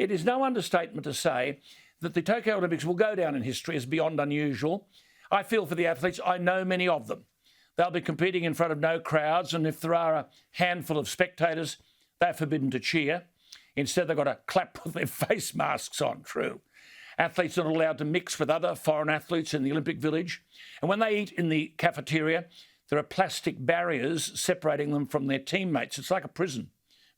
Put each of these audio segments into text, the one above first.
It is no understatement to say that the Tokyo Olympics will go down in history as beyond unusual. I feel for the athletes. I know many of them. They'll be competing in front of no crowds, and if there are a handful of spectators, they're forbidden to cheer. Instead, they've got to clap with their face masks on. True. Athletes are not allowed to mix with other foreign athletes in the Olympic Village. And when they eat in the cafeteria, there are plastic barriers separating them from their teammates. It's like a prison.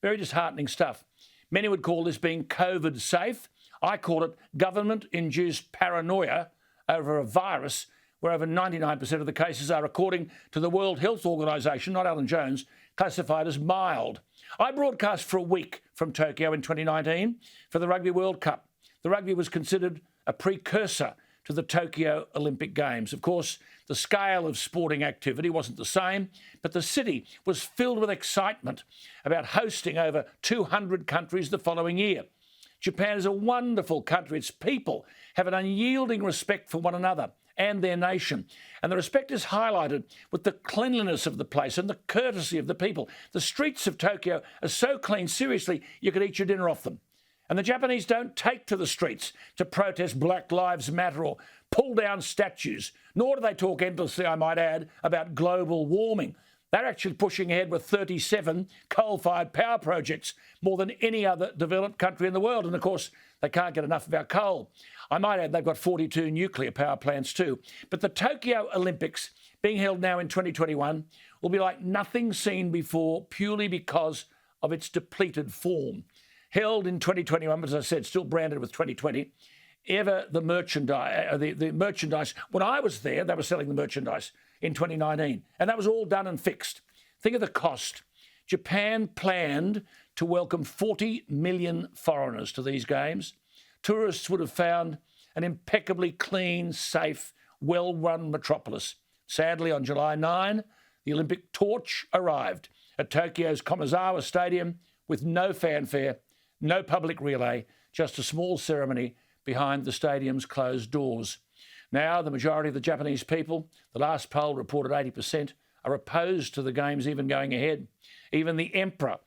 Very disheartening stuff. Many would call this being COVID safe. I call it government-induced paranoia over a virus where over 99% of the cases are, according to the World Health Organization, not Alan Jones, classified as mild. I broadcast for a week from Tokyo in 2019 for the Rugby World Cup. The rugby was considered a precursor to the Tokyo Olympic Games. Of course, the scale of sporting activity wasn't the same, but the city was filled with excitement about hosting over 200 countries the following year. Japan is a wonderful country. Its people have an unyielding respect for one another and their nation. And the respect is highlighted with the cleanliness of the place and the courtesy of the people. The streets of Tokyo are so clean, seriously, you could eat your dinner off them. And the Japanese don't take to the streets to protest Black Lives Matter or pull down statues, nor do they talk endlessly, I might add, about global warming. They're actually pushing ahead with 37 coal-fired power projects, more than any other developed country in the world. And, of course, they can't get enough of our coal. I might add they've got 42 nuclear power plants too. But the Tokyo Olympics, being held now in 2021, will be like nothing seen before purely because of its depleted form. Held in 2021, but as I said, still branded with 2020. The merchandise, when I was there, they were selling the merchandise in 2019, and that was all done and fixed. Think of the cost. Japan planned to welcome 40 million foreigners to these games. Tourists would have found an impeccably clean, safe, well-run metropolis. Sadly, on July 9, the Olympic torch arrived at Tokyo's Komazawa Stadium with no fanfare, no public relay, just a small ceremony behind the stadium's closed doors. Now, the majority of the Japanese people, the last poll reported 80%, are opposed to the Games even going ahead. Even the Emperor,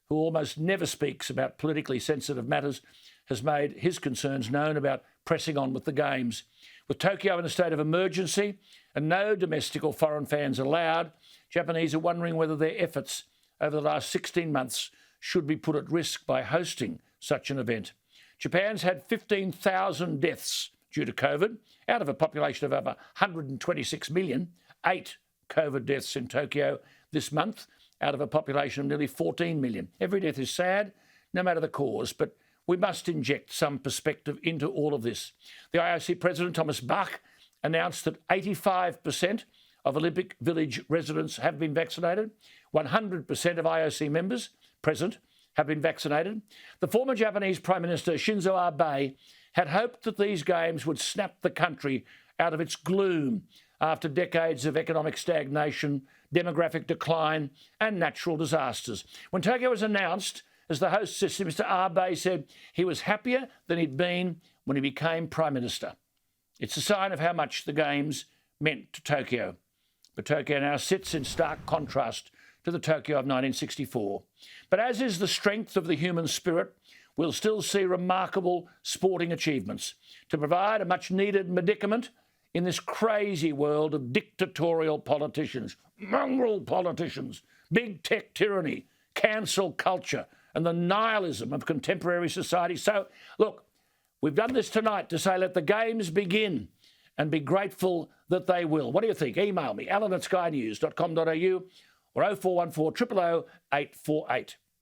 who almost never speaks about politically sensitive matters, has made his concerns known about pressing on with the Games. With Tokyo in a state of emergency and no domestic or foreign fans allowed, Japanese are wondering whether their efforts over the last 16 months should be put at risk by hosting such an event. Japan's had 15,000 deaths due to COVID, out of a population of over 126 million. 8 COVID deaths in Tokyo this month, out of a population of nearly 14 million. Every death is sad, no matter the cause, but we must inject some perspective into all of this. The IOC President, Thomas Bach, announced that 85% of Olympic Village residents have been vaccinated. 100% of IOC members present have been vaccinated. The former Japanese Prime Minister Shinzo Abe had hoped that these games would snap the country out of its gloom after decades of economic stagnation, demographic decline and natural disasters. When Tokyo was announced as the host system, Mr Abe said he was happier than he'd been when he became Prime Minister. It's a sign of how much the Games meant to Tokyo. But Tokyo now sits in stark contrast to the Tokyo of 1964. But as is the strength of the human spirit, we'll still see remarkable sporting achievements to provide a much-needed medicament in this crazy world of dictatorial politicians, mongrel politicians, big tech tyranny, cancel culture, and the nihilism of contemporary society. So, look, we've done this tonight to say let the Games begin and be grateful that they will. What do you think? Email me, alan@skynews.com.au or 0414 000 848.